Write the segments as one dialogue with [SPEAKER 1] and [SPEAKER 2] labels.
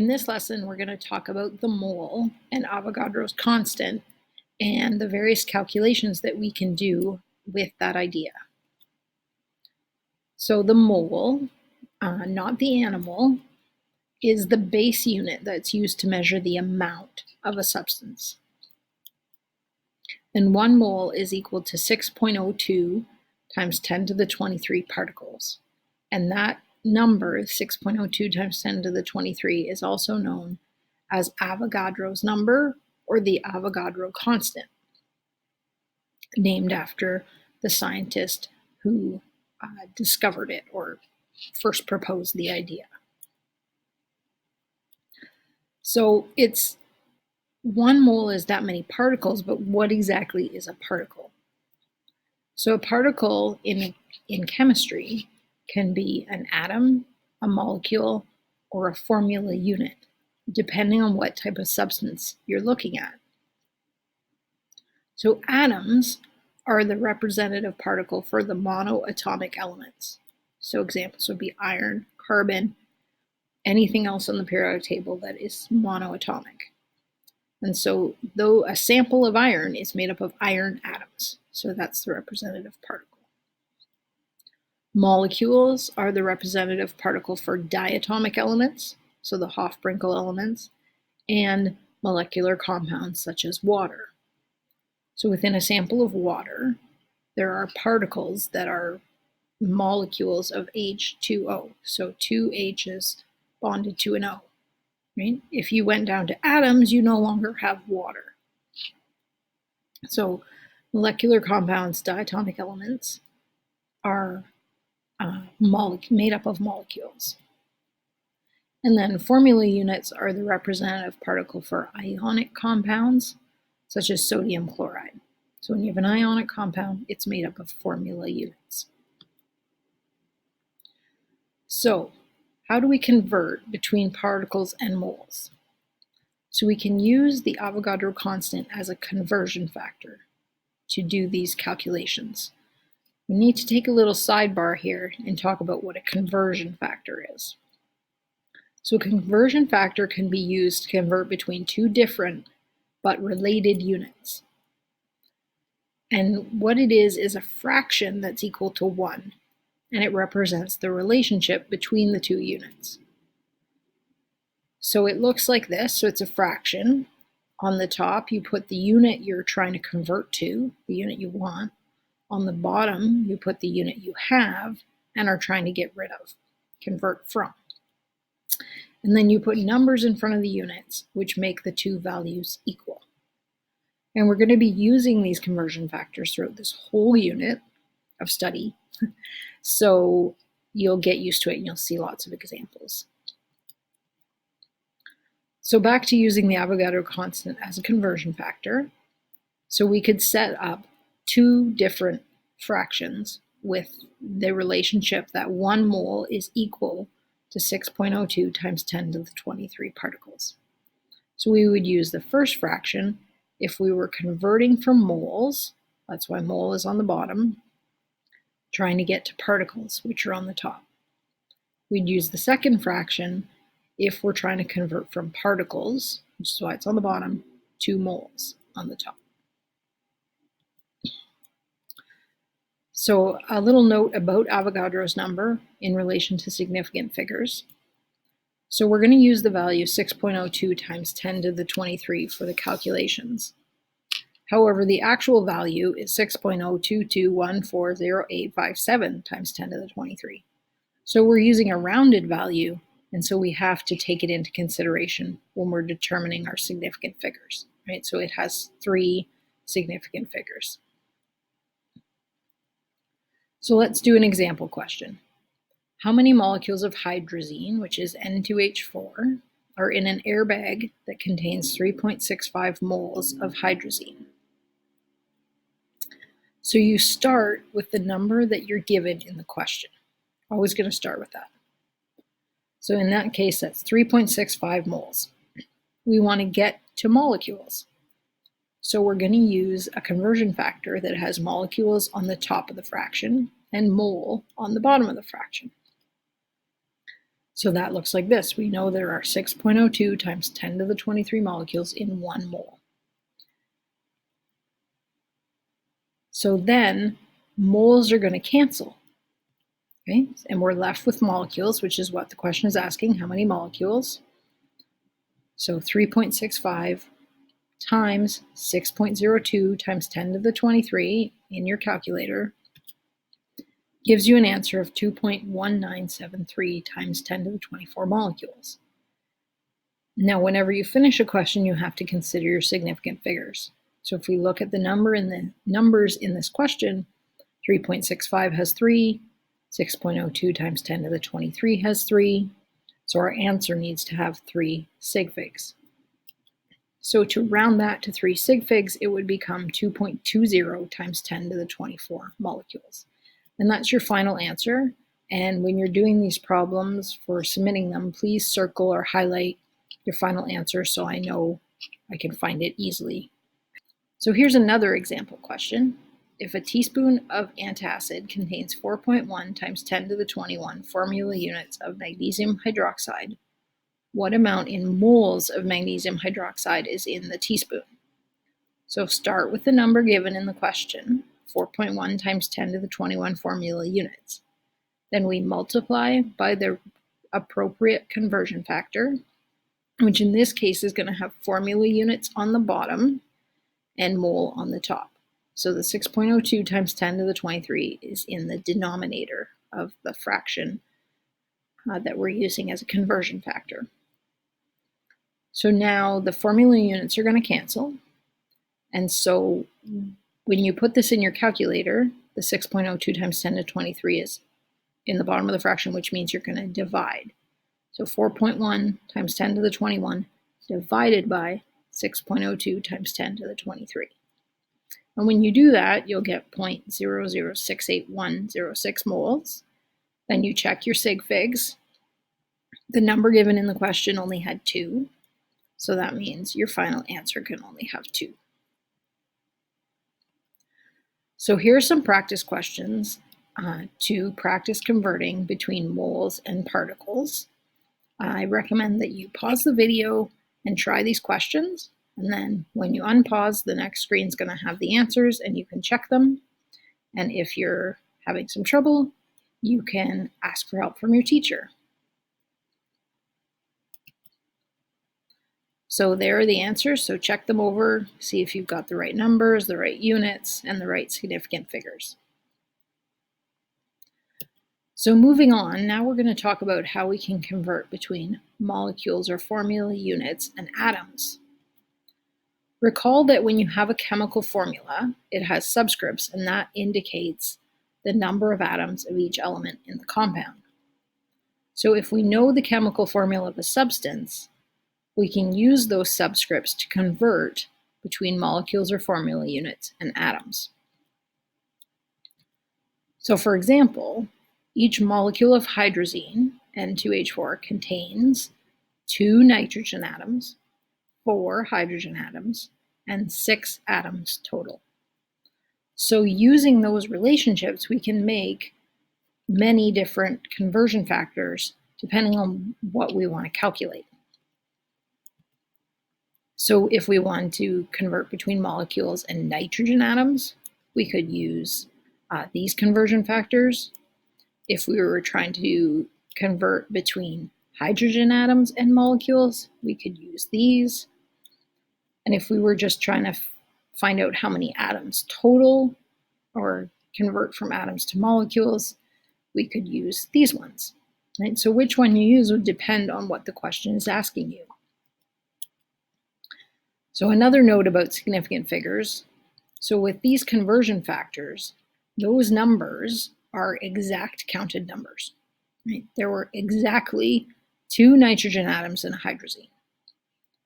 [SPEAKER 1] In this lesson, we're going to talk about the mole and Avogadro's constant and the various calculations that we can do with that idea. So the mole, not the animal, is the base unit that's used to measure the amount of a substance. And 1 mole is equal to 6.02 times 10 to the 23 particles. And that number, 6.02 times 10 to the 23, is also known as Avogadro's number or the Avogadro constant, named after the scientist who discovered it or first proposed the idea. So it's 1 mole is that many particles, but what exactly is a particle? So a particle in chemistry can be an atom, a molecule, or a formula unit, depending on what type of substance you're looking at. So atoms are the representative particle for the monoatomic elements. So examples would be iron, carbon, anything else on the periodic table that is monoatomic. And so though a sample of iron is made up of iron atoms, so that's the representative particle. Molecules are the representative particle for diatomic elements, so the Hofbrinkel elements, and molecular compounds such as water. So within a sample of water, there are particles that are molecules of H2O, so 2 H's bonded to an O. Right? If you went down to atoms, you no longer have water. So molecular compounds, diatomic elements, are made up of molecules. And then formula units are the representative particle for ionic compounds, such as sodium chloride. So when you have an ionic compound, it's made up of formula units. So how do we convert between particles and moles? So we can use the Avogadro constant as a conversion factor to do these calculations. We need to take a little sidebar here and talk about what a conversion factor is. So a conversion factor can be used to convert between 2 different but related units. And what it is a fraction that's equal to 1, and it represents the relationship between the 2 units. So it looks like this, so it's a fraction. On the top, you put the unit you're trying to convert to, the unit you want. On the bottom, you put the unit you have and are trying to get rid of, convert from. And then you put numbers in front of the units, which make the 2 values equal. And we're going to be using these conversion factors throughout this whole unit of study. So you'll get used to it and you'll see lots of examples. So back to using the Avogadro constant as a conversion factor. So we could set up 2 different fractions with the relationship that 1 mole is equal to 6.02 times 10 to the 23 particles. So we would use the first fraction if we were converting from moles, that's why mole is on the bottom, trying to get to particles, which are on the top. We'd use the second fraction if we're trying to convert from particles, which is why it's on the bottom, to moles on the top. So a little note about Avogadro's number in relation to significant figures. So we're going to use the value 6.02 times 10 to the 23 for the calculations. However, the actual value is 6.02214087 times 10 to the 23. So we're using a rounded value, and so we have to take it into consideration when we're determining our significant figures, right? So it has 3 significant figures. So let's do an example question. How many molecules of hydrazine, which is N2H4, are in an airbag that contains 3.65 moles of hydrazine? So you start with the number that you're given in the question. Always going to start with that. So in that case, that's 3.65 moles. We want to get to molecules. So we're going to use a conversion factor that has molecules on the top of the fraction and mole on the bottom of the fraction. So that looks like this. We know there are 6.02 times 10 to the 23 molecules in 1 mole. So then moles are going to cancel. Okay? And we're left with molecules, which is what the question is asking, how many molecules? So 3.65 times 6.02 times 10 to the 23 in your calculator gives you an answer of 2.1973 times 10 to the 24 molecules. Now, whenever you finish a question, you have to consider your significant figures. So if we look at the numbers in this question, 3.65 has 3, 6.02 times 10 to the 23 has 3, so our answer needs to have 3 sig figs. So to round that to 3 sig figs, it would become 2.20 times 10 to the 24 molecules. And that's your final answer. And when you're doing these problems for submitting them, please circle or highlight your final answer so I know I can find it easily. So here's another example question. If a teaspoon of antacid contains 4.1 times 10 to the 21 formula units of magnesium hydroxide, what amount in moles of magnesium hydroxide is in the teaspoon? So start with the number given in the question, 4.1 times 10 to the 21 formula units. Then we multiply by the appropriate conversion factor, which in this case is going to have formula units on the bottom and mole on the top. So the 6.02 times 10 to the 23 is in the denominator of the fraction that we're using as a conversion factor. So now the formula units are going to cancel. And so when you put this in your calculator, the 6.02 times 10 to 23 is in the bottom of the fraction, which means you're going to divide. So 4.1 times 10 to the 21 divided by 6.02 times 10 to the 23. And when you do that, you'll get 0.0068106 moles. Then you check your sig figs. The number given in the question only had 2, so that means your final answer can only have 2. So here are some practice questions to practice converting between moles and particles. I recommend that you pause the video and try these questions. And then when you unpause, the next screen is going to have the answers and you can check them. And if you're having some trouble, you can ask for help from your teacher. So there are the answers. So check them over, see if you've got the right numbers, the right units, and the right significant figures. So moving on, now we're going to talk about how we can convert between molecules or formula units and atoms. Recall that when you have a chemical formula, it has subscripts, and that indicates the number of atoms of each element in the compound. So if we know the chemical formula of a substance, we can use those subscripts to convert between molecules or formula units and atoms. So for example, each molecule of hydrazine, N2H4, contains 2 nitrogen atoms, 4 hydrogen atoms, and 6 atoms total. So using those relationships, we can make many different conversion factors depending on what we want to calculate. So if we want to convert between molecules and nitrogen atoms, we could use these conversion factors. If we were trying to convert between hydrogen atoms and molecules, we could use these. And if we were just trying to find out how many atoms total or convert from atoms to molecules, we could use these ones. Right? So which one you use would depend on what the question is asking you. So another note about significant figures. So with these conversion factors, those numbers are exact counted numbers. Right? There were exactly 2 nitrogen atoms in a hydrazine.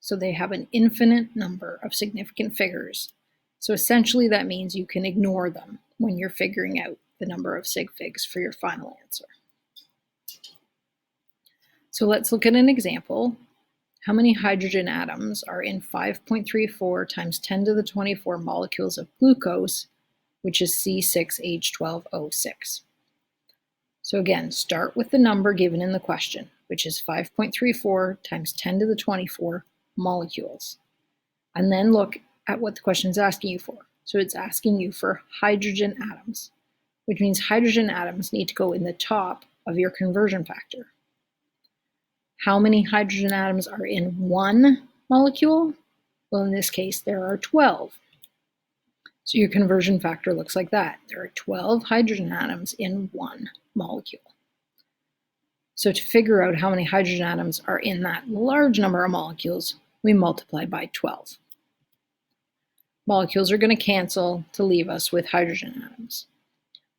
[SPEAKER 1] So they have an infinite number of significant figures. So essentially that means you can ignore them when you're figuring out the number of sig figs for your final answer. So let's look at an example. How many hydrogen atoms are in 5.34 times 10 to the 24 molecules of glucose, which is C6H12O6? So again, start with the number given in the question, which is 5.34 times 10 to the 24 molecules. And then look at what the question is asking you for. So it's asking you for hydrogen atoms, which means hydrogen atoms need to go in the top of your conversion factor. How many hydrogen atoms are in one molecule? Well, in this case, there are 12. So your conversion factor looks like that. There are 12 hydrogen atoms in one molecule. So to figure out how many hydrogen atoms are in that large number of molecules, we multiply by 12. Molecules are going to cancel to leave us with hydrogen atoms.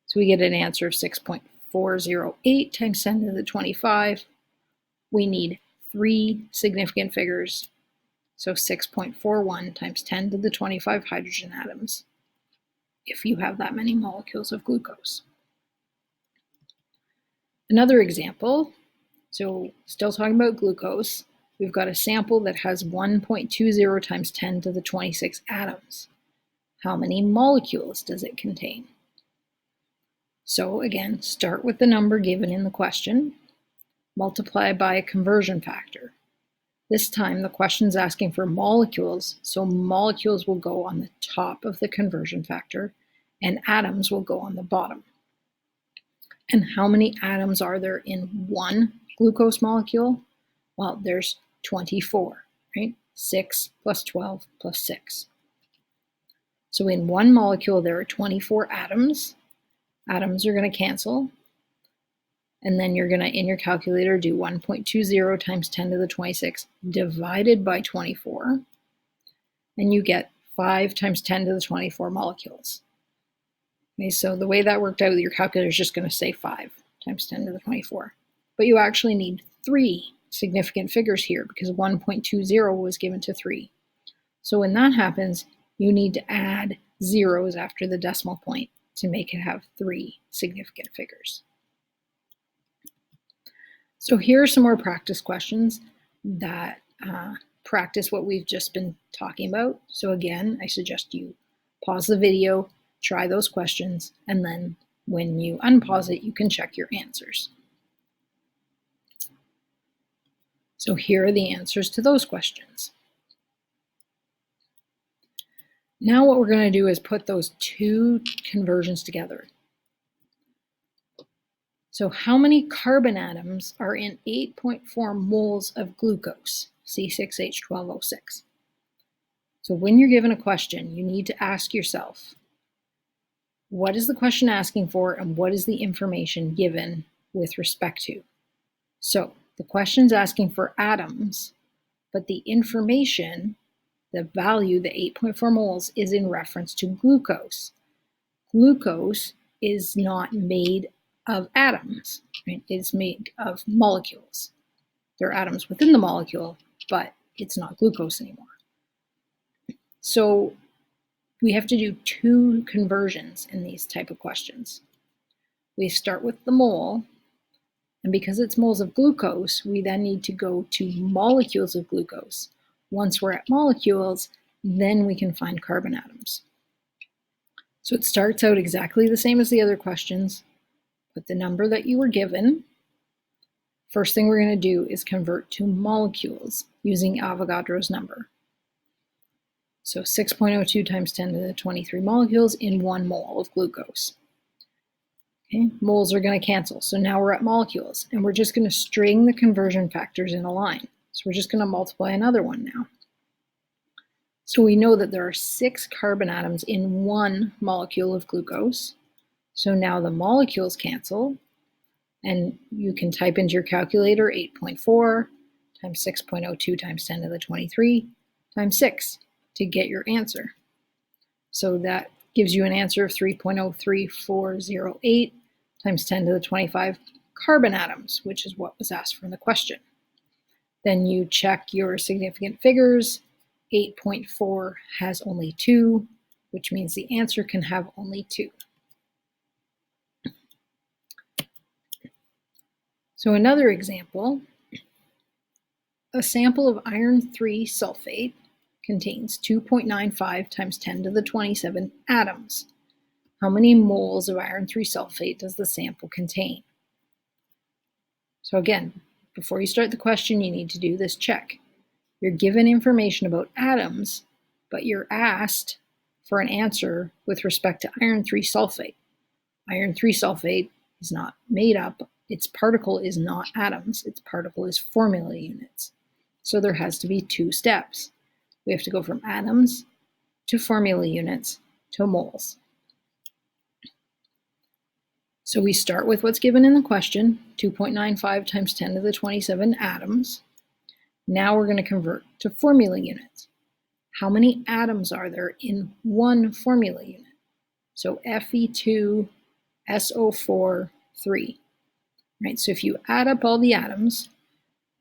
[SPEAKER 1] So we get an answer of 6.408 times 10 to the 25. We need 3 significant figures, so 6.41 times 10 to the 25 hydrogen atoms, if you have that many molecules of glucose. Another example, so still talking about glucose, we've got a sample that has 1.20 times 10 to the 26 atoms. How many molecules does it contain? So again, start with the number given in the question, multiply by a conversion factor. This time the question's asking for molecules, so molecules will go on the top of the conversion factor and atoms will go on the bottom. And how many atoms are there in one glucose molecule? Well, there's 24, right? 6 plus 12 plus 6. So in one molecule, there are 24 atoms. Atoms are going to cancel. And then you're going to, in your calculator, do 1.20 times 10 to the 26 divided by 24. And you get 5 times 10 to the 24 molecules. Okay, so the way that worked out, your calculator is just going to say 5 times 10 to the 24. But you actually need 3 significant figures here because 1.20 was given to 3. So when that happens, you need to add zeros after the decimal point to make it have 3 significant figures. So here are some more practice questions that practice what we've just been talking about. So again, I suggest you pause the video, try those questions, and then when you unpause it, you can check your answers. So here are the answers to those questions. Now what we're going to do is put those 2 conversions together. So how many carbon atoms are in 8.4 moles of glucose, C6H12O6? So when you're given a question, you need to ask yourself, what is the question asking for and what is the information given with respect to? So the question's asking for atoms, but the information, the value, the 8.4 moles, is in reference to glucose. Glucose is not made of atoms, right? It's made of molecules. There are atoms within the molecule, but it's not glucose anymore. So we have to do 2 conversions in these type of questions. We start with the mole, and because it's moles of glucose, we then need to go to molecules of glucose. Once we're at molecules, then we can find carbon atoms. So it starts out exactly the same as the other questions. Put the number that you were given. First thing we're going to do is convert to molecules using Avogadro's number. So 6.02 times 10 to the 23 molecules in 1 mole of glucose. Okay, moles are going to cancel. So now we're at molecules, and we're just going to string the conversion factors in a line. So we're just going to multiply another one now. So we know that there are 6 carbon atoms in 1 molecule of glucose. So now the molecules cancel, and you can type into your calculator 8.4 times 6.02 times 10 to the 23 times 6 to get your answer. So that gives you an answer of 3.03408 times 10 to the 25 carbon atoms, which is what was asked from the question. Then you check your significant figures. 8.4 has only 2, which means the answer can have only 2. So another example, a sample of iron 3 sulfate contains 2.95 times 10 to the 27 atoms. How many moles of iron 3 sulfate does the sample contain? So again, before you start the question, you need to do this check. You're given information about atoms, but you're asked for an answer with respect to iron 3 sulfate. Iron 3 sulfate is not made up. Its particle is not atoms. Its particle is formula units. So there has to be 2 steps. We have to go from atoms to formula units to moles. So we start with what's given in the question, 2.95 times 10 to the 27 atoms. Now we're going to convert to formula units. How many atoms are there in one formula unit? So Fe2SO4 3. Right? So if you add up all the atoms,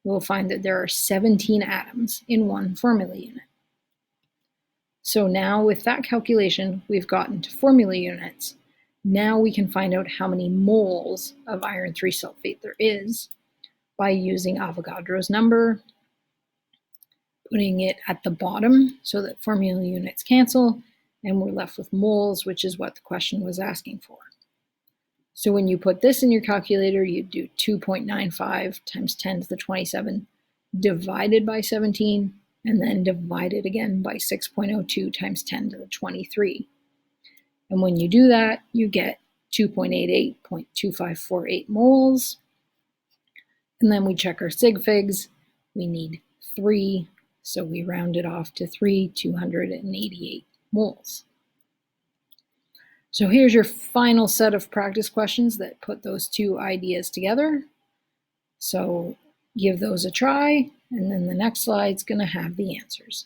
[SPEAKER 1] you'll find that there are 17 atoms in one formula unit. So now with that calculation, we've gotten to formula units. Now we can find out how many moles of iron 3 sulfate there is by using Avogadro's number, putting it at the bottom so that formula units cancel, and we're left with moles, which is what the question was asking for. So when you put this in your calculator, you do 2.95 times 10 to the 27 divided by 17, and then divided again by 6.02 times 10 to the 23. And when you do that, you get 2.88.2548 moles. And then we check our sig figs. We need 3, so we round it off to 288 moles. So here's your final set of practice questions that put those two ideas together. So give those a try, and then the next slide's going to have the answers.